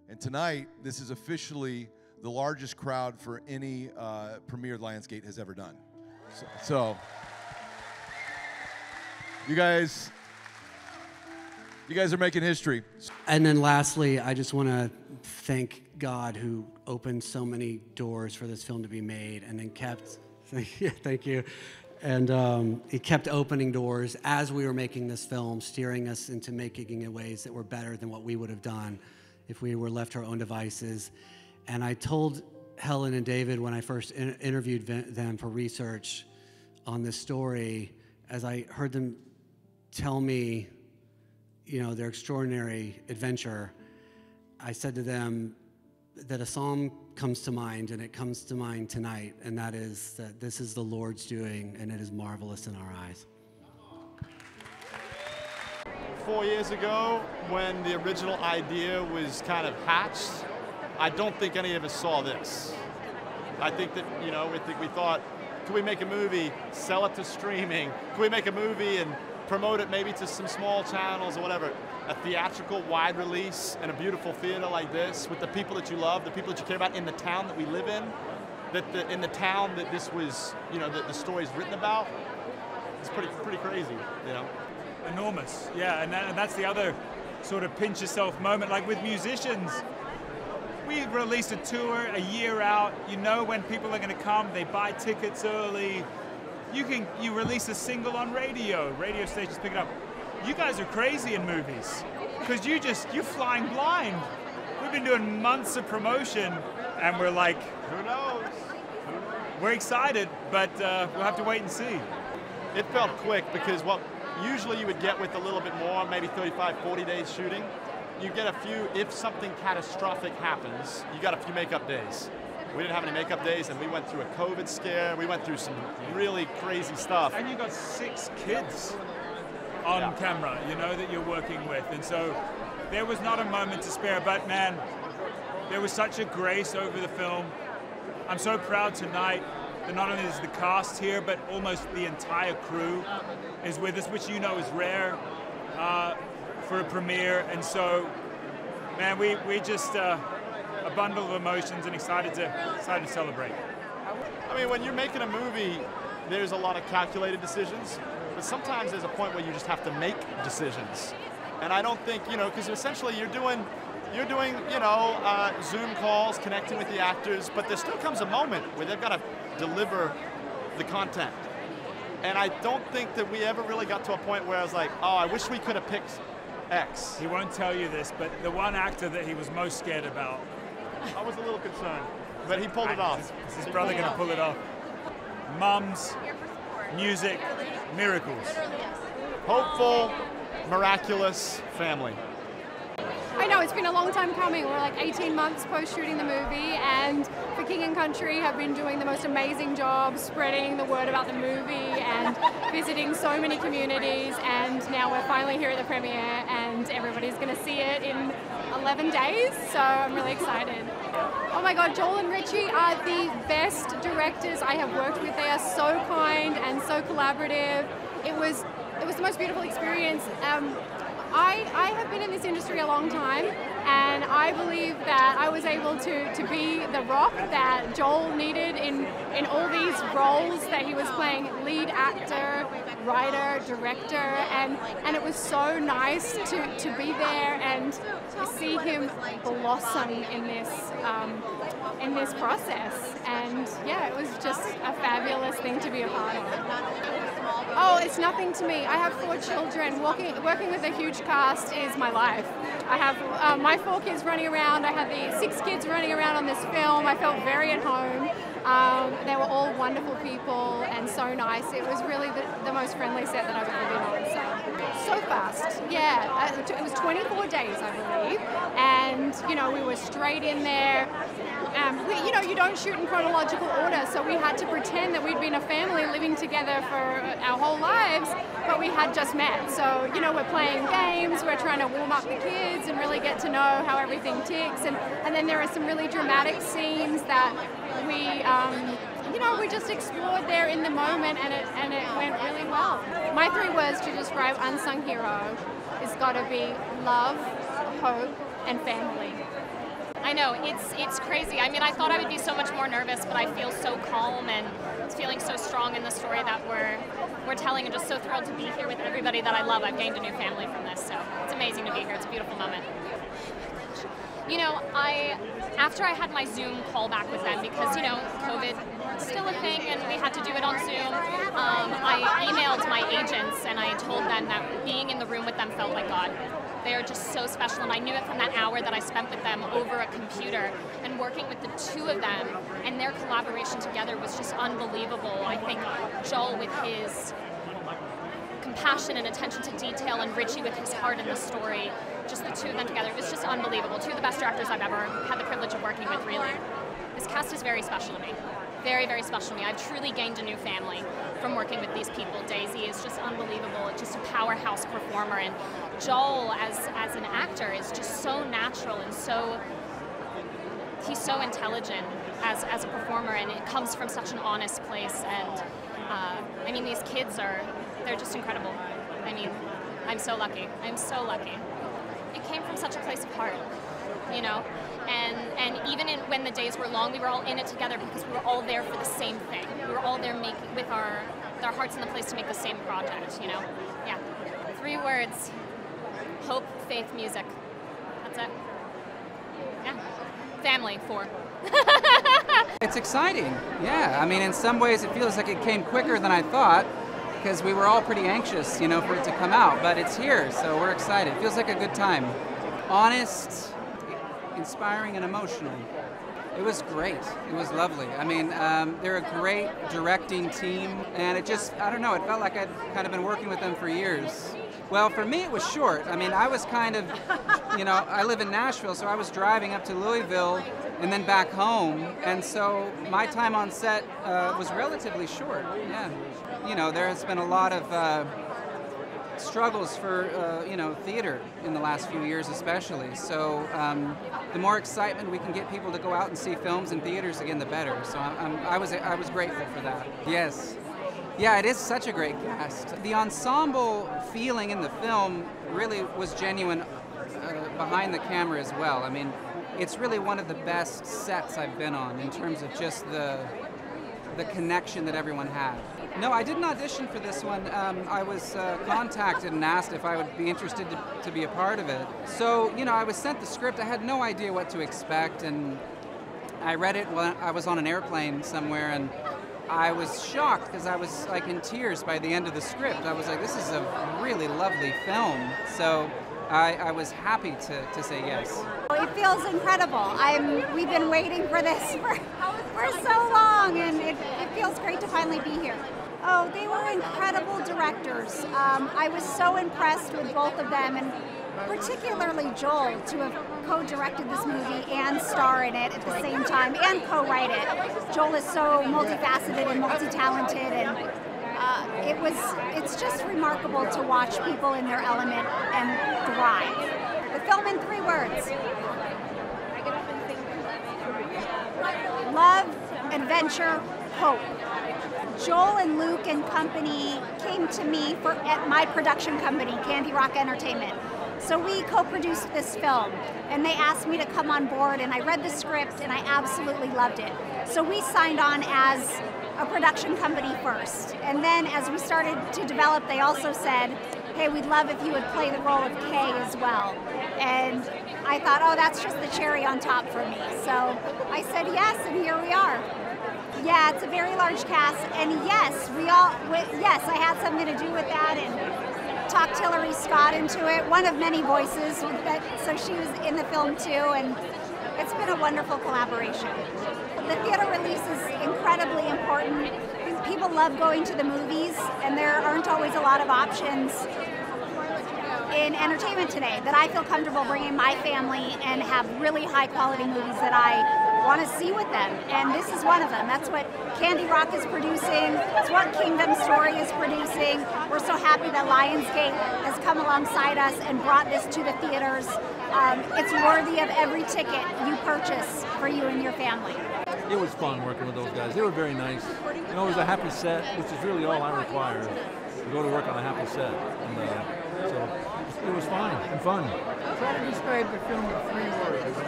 And tonight, this is officially the largest crowd for any premiere Lionsgate has ever done. So you guys are making history. And then lastly, I just want to thank God who opened so many doors for this film to be made and then kept, thank you. And he kept opening doors as we were making this film, steering us into making it in ways that were better than what we would have done if we were left to our own devices. And I told Helen and David when I first interviewed them for research on this story, as I heard them tell me, you know, their extraordinary adventure, I said to them that a psalm comes to mind, and it comes to mind tonight, and that is that this is the Lord's doing, and it is marvelous in our eyes. 4 years ago, when the original idea was kind of hatched, I don't think any of us saw this. I think that, you know, we thought, could we make a movie, sell it to streaming? Could we make a movie and promote it maybe to some small channels or whatever? A theatrical wide release in a beautiful theater like this with the people that you love, the people that you care about in the town that we live in, in the town that this was, you know, the story's written about. It's pretty crazy, you know? Enormous, yeah, and that's the other sort of pinch yourself moment. Like with musicians, we release a tour a year out. You know when people are going to come. They buy tickets early. You release a single on radio. Radio stations pick it up. You guys are crazy in movies because you're flying blind. We've been doing months of promotion, and we're like, who knows? We're excited, but we'll have to wait and see. It felt quick because what usually you would get with a little bit more, maybe 35, 40 days shooting, you get a few, if something catastrophic happens, you got a few makeup days. We didn't have any makeup days, and we went through a COVID scare. We went through some really crazy stuff. And you got 6 kids on camera, you know, that you're working with. And so there was not a moment to spare, but man, there was such a grace over the film. I'm so proud tonight that not only is the cast here, but almost the entire crew is with us, which you know is rare for a premiere. And so, man, we just a bundle of emotions and excited to celebrate. I mean, when you're making a movie, there's a lot of calculated decisions, but sometimes there's a point where you just have to make decisions. And I don't think, you know, because essentially you're doing, you know, Zoom calls, connecting with the actors, but there still comes a moment where they've got to deliver the content. And I don't think that we ever really got to a point where I was like, oh, I wish we could have picked X. He won't tell you this, but the one actor that he was most scared about, I was a little concerned, but he pulled it off. Is his brother going to pull it off? Mums, music, miracles. Hopeful, miraculous family. I know, it's been a long time coming. We're like 18 months post-shooting the movie, and for King and Country have been doing the most amazing job spreading the word about the movie and visiting so many communities, and now we're finally here at the premiere and everybody's going to see it in 11 days, so I'm really excited. Oh my God, Joel and Richie are the best directors I have worked with. They are so kind and so collaborative. It was the most beautiful experience. I have been in this industry a long time, and I believe that I was able to be the rock that Joel needed in all these roles that he was playing: lead actor, writer, director, and it was so nice to be there and to see him blossom in this process. And yeah, it was just a fabulous thing to be a part of. Oh, it's nothing to me. I have 4 children. Working with a huge cast is my life. I have my 4 kids running around. I had the 6 kids running around on this film. I felt very at home. They were all wonderful people and so nice. It was really the most friendly set that I've ever been on. So fast, yeah. It was 24 days, I believe. And, you know, we were straight in there. you don't shoot in chronological order, so we had to pretend that we'd been a family living together for our whole lives, but we had just met. So, we're playing games, we're trying to warm up the kids and really get to know how everything ticks, and then there are some really dramatic scenes that we just explored there in the moment, and it went really well. My 3 words to describe Unsung Hero is got to be love, hope, and family. I know, it's crazy. I mean, I thought I would be so much more nervous, but I feel so calm and feeling so strong in the story that we're telling, and just so thrilled to be here with everybody that I love. I've gained a new family from this, so it's amazing to be here. It's a beautiful moment. After I had my Zoom call back with them, because, COVID is still a thing and we had to do it on Zoom, I emailed my agents and I told them that being in the room with them felt like God. They are just so special, and I knew it from that hour that I spent with them over a computer, and working with the 2 of them, and their collaboration together was just unbelievable. I think Joel with his compassion and attention to detail, and Richie with his heart in the story, just the 2 of them together, it was just unbelievable. 2 of the best directors I've ever had the privilege of working with, really. This cast is very special to me. Very, very special to me. I've truly gained a new family from working with these people. Daisy is just unbelievable. Just a powerhouse performer, and Joel as an actor is just so natural and he's so intelligent as a performer, and it comes from such an honest place. And these kids they're just incredible. I'm so lucky. I'm so lucky. It came from such a place of heart, and even when the days were long, we were all in it together because we were all there for the same thing. We were all there with our hearts in the place to make the same project, Yeah. 3 words: hope, faith, music. That's it. Yeah. Family, 4. It's exciting, yeah. In some ways it feels like it came quicker than I thought, because we were all pretty anxious, for it to come out, but it's here, so we're excited. It feels like a good time. Honest, inspiring, and emotional. It was great. It was lovely. They're a great directing team, and it just, I don't know, it felt like I'd kind of been working with them for years. Well, for me it was short. I was kind of, I live in Nashville, so I was driving up to Louisville and then back home, and so my time on set was relatively short, yeah. There has been a lot of struggles for, theater in the last few years especially, so the more excitement we can get people to go out and see films in theaters again, the better, so I was grateful for that. Yes. Yeah, it is such a great cast. The ensemble feeling in the film really was genuine behind the camera as well. It's really one of the best sets I've been on in terms of just the connection that everyone had. No, I didn't audition for this one. I was contacted and asked if I would be interested to be a part of it. So, I was sent the script. I had no idea what to expect, and I read it when I was on an airplane somewhere, and I was shocked because I was like in tears by the end of the script. I was like, this is a really lovely film. So I was happy to say yes. It feels incredible. We've been waiting for this for so long, and it feels great to finally be here. Oh, they were incredible directors. I was so impressed with both of them, and particularly Joel, to have co-directed this movie and star in it at the same time and co-write it. Joel is so multifaceted and multi-talented, and it's just remarkable to watch people in their element and thrive. The film in 3 words: love, adventure, hope. Joel and Luke and company came to me at my production company, Candy Rock Entertainment. So we co-produced this film, and they asked me to come on board, and I read the script, and I absolutely loved it. So we signed on as a production company first, and then as we started to develop, they also said, hey, we'd love if you would play the role of Kay as well. And I thought, oh, that's just the cherry on top for me. So I said yes, and here we are. Yeah, it's a very large cast, and yes, I had something to do with that, and talked Hillary Scott into it, one of many voices, so she was in the film too, and it's been a wonderful collaboration. The theater release is incredibly important. People love going to the movies, and there aren't always a lot of options. in entertainment today, that I feel comfortable bringing my family and have really high quality movies that I want to see with them. And this is one of them. That's what Candy Rock is producing. It's what Kingdom Story is producing. We're so happy that Lionsgate has come alongside us and brought this to the theaters. It's worthy of every ticket you purchase for you and your family. It was fun working with those guys. They were very nice. You know, it was a happy set, which is really all I require, to go to work on a happy set. And so it was fine and fun. Try to describe the film in 3 words.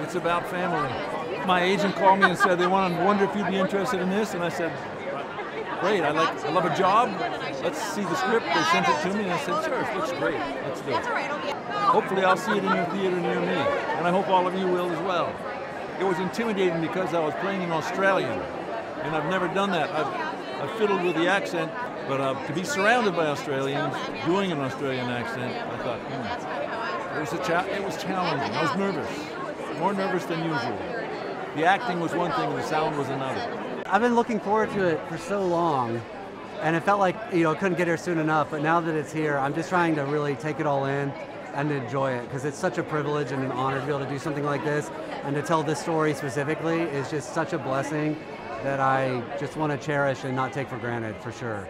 It's about family. My agent called me and said they wonder if you'd be interested in this, and I said, great, I love a job. Let's see the script. They sent it to me, and I said, sure, it looks great. Let's do it. Hopefully I'll see it in your theater near me, and I hope all of you will as well. It was intimidating because I was playing an Australian, and I've never done that. I've fiddled with the accent, but to be surrounded by Australians doing an Australian accent, I thought, it was challenging. I was nervous, more nervous than usual. The acting was one thing, and the sound was another. I've been looking forward to it for so long, and it felt like, you know, I couldn't get here soon enough, but now that it's here, I'm just trying to really take it all in and enjoy it, because it's such a privilege and an honor to be able to do something like this, and to tell this story specifically is just such a blessing that I just want to cherish and not take for granted, for sure.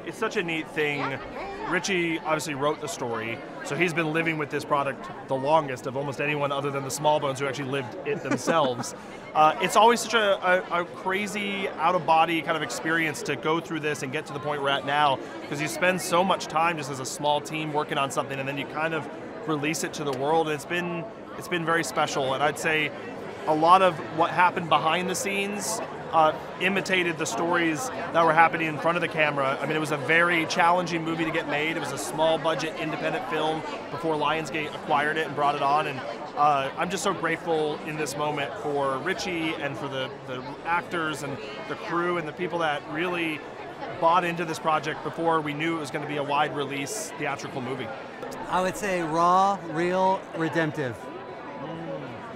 It's such a neat thing. Richie obviously wrote the story, so he's been living with this product the longest of almost anyone other than the Smallbones who actually lived it themselves. It's always such a crazy, out-of-body kind of experience to go through this and get to the point we're at now, because you spend so much time just as a small team working on something, and then you kind of release it to the world, and it's been very special. And I'd say a lot of what happened behind the scenes imitated the stories that were happening in front of the camera. I mean, it was a very challenging movie to get made. It was a small budget independent film before Lionsgate acquired it and brought it on, and I'm just so grateful in this moment for Richie and for the actors and the crew and the people that really bought into this project before we knew it was going to be a wide release theatrical movie. I would say raw, real, redemptive.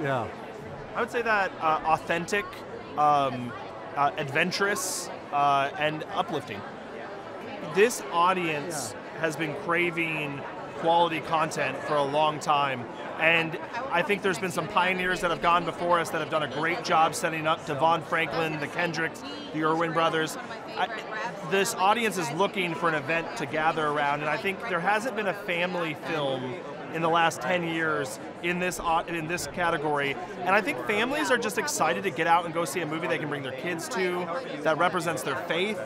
Yeah. I would say that authentic, adventurous, and uplifting. This audience has been craving quality content for a long time, and I think there's been some pioneers that have gone before us that have done a great job setting up Devon Franklin, the Kendricks, the Irwin brothers. This audience is looking for an event to gather around, and I think there hasn't been a family film in the last 10 years in this category. And I think families are just excited to get out and go see a movie they can bring their kids to, that represents their faith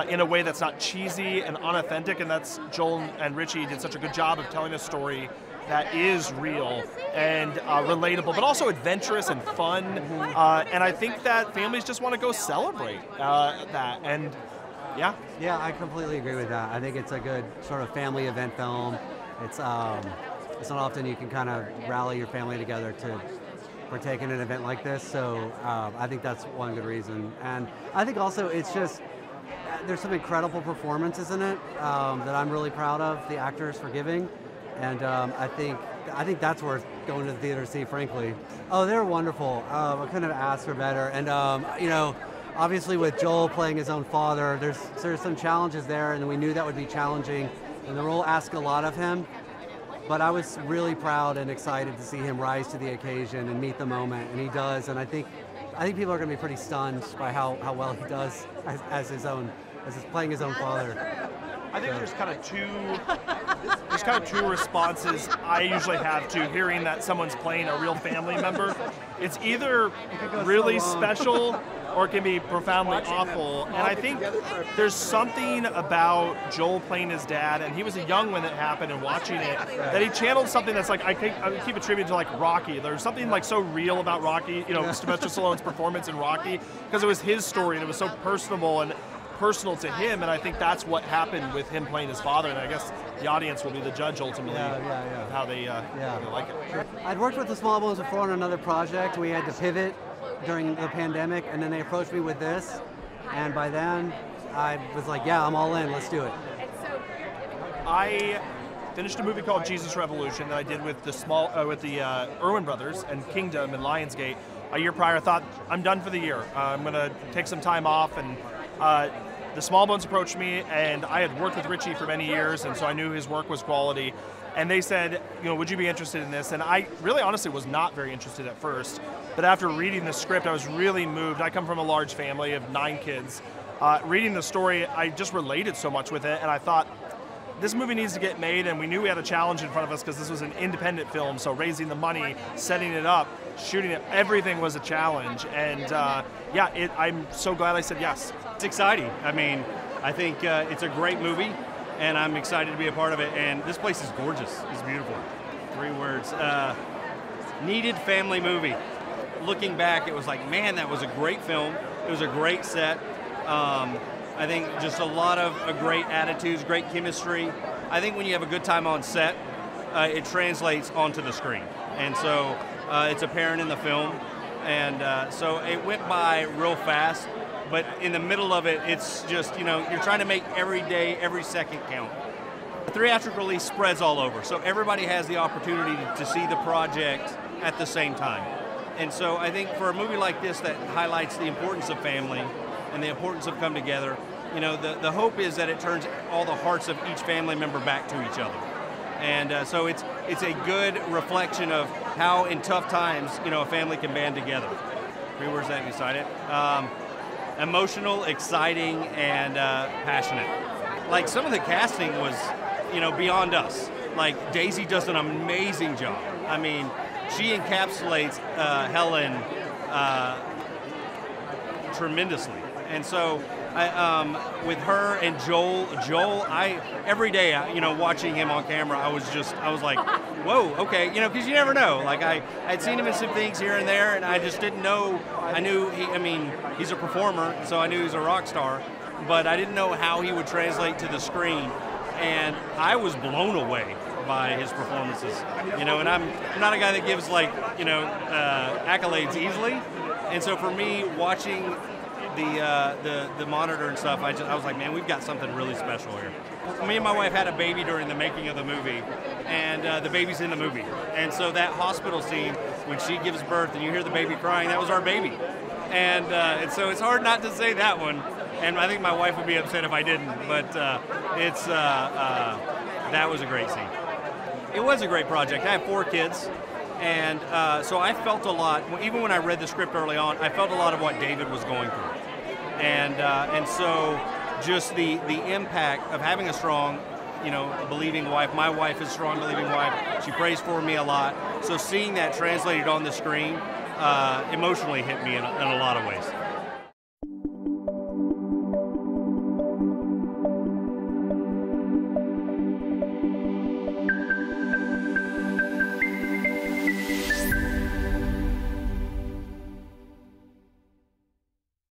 in a way that's not cheesy and unauthentic, and that's Joel and Richie did such a good job of telling a story that is real and relatable, but also adventurous and fun. And I think that families just want to go celebrate that. And yeah. Yeah, I completely agree with that. I think it's a good sort of family event film. It's not often you can kind of rally your family together to partake in an event like this, so I think that's one good reason. And I think also it's just, there's some incredible performances in it that I'm really proud of the actors for giving, and I think that's worth going to the theater to see, frankly. Oh, they're wonderful. I couldn't have asked for better. And you know, obviously with Joel playing his own father, there's some challenges there, and we knew that would be challenging, and the role asked a lot of him. But I was really proud and excited to see him rise to the occasion and meet the moment, and he does. And I think people are going to be pretty stunned by how well he does as playing his own father. I think there's kind of two responses I usually have to hearing that someone's playing a real family member. It's either really special or it can be profoundly awful. And I think there's something about Joel playing his dad, and he was a young when it happened, and watching it, that he channeled something that's like, I keep attributing to like Rocky. There's something like so real about Rocky, you know, Sylvester Stallone's performance in Rocky, because it was his story and it was so personable and personal to him, and I think that's what happened with him playing his father, and I guess the audience will be the judge ultimately of how they like it. I'd worked with the Smallbones before on another project. We had to pivot during the pandemic, and then they approached me with this, and by then I was like, yeah, I'm all in, let's do it. I finished a movie called Jesus Revolution that I did with the Irwin brothers and Kingdom and Lionsgate a year prior. I thought, I'm done for the year. I'm going to take some time off, and the Smallbones approached me, and I had worked with Richie for many years, and so I knew his work was quality. And they said, would you be interested in this? And I really honestly was not very interested at first, but after reading the script, I was really moved. I come from a large family of 9 kids. Reading the story, I just related so much with it, and I thought, this movie needs to get made, and we knew we had a challenge in front of us because this was an independent film, so raising the money, setting it up, shooting it, everything was a challenge. And I'm so glad I said yes. It's exciting. I mean, I think it's a great movie, and I'm excited to be a part of it. And this place is gorgeous. It's beautiful. 3 words. Needed family movie. Looking back, it was like, man, that was a great film. It was a great set. I think just a lot of great attitudes, great chemistry. I think when you have a good time on set, it translates onto the screen. And so it's apparent in the film. And so it went by real fast, but in the middle of it, it's just, you're trying to make every day, every second count. The theatrical release spreads all over, so everybody has the opportunity to see the project at the same time. And so I think for a movie like this that highlights the importance of family and the importance of come together, the hope is that it turns all the hearts of each family member back to each other. And so it's a good reflection of how in tough times, a family can band together. 3 words that decide it. Emotional, exciting, and passionate. Like, some of the casting was, beyond us. Like, Daisy does an amazing job. I mean, she encapsulates Helen tremendously. And so with her and Joel, every day, watching him on camera, I was like, whoa, okay, because you never know. Like, I'd seen him in some things here and there, and I just didn't know. I knew he's a performer, so I knew he was a rock star, but I didn't know how he would translate to the screen, and I was blown away by his performances. And I'm not a guy that gives accolades easily, and so for me, watching the monitor and stuff, I was like, man, we've got something really special here. Me and my wife had a baby during the making of the movie, and the baby's in the movie. And so that hospital scene, when she gives birth and you hear the baby crying, that was our baby. And so it's hard not to say that one. And I think my wife would be upset if I didn't, but that was a great scene. It was a great project. I have 4 kids. And so I felt a lot, even when I read the script early on, I felt a lot of what David was going through. And so just the impact of having a strong, believing wife. My wife is a strong, believing wife. She prays for me a lot. So seeing that translated on the screen emotionally hit me in a lot of ways.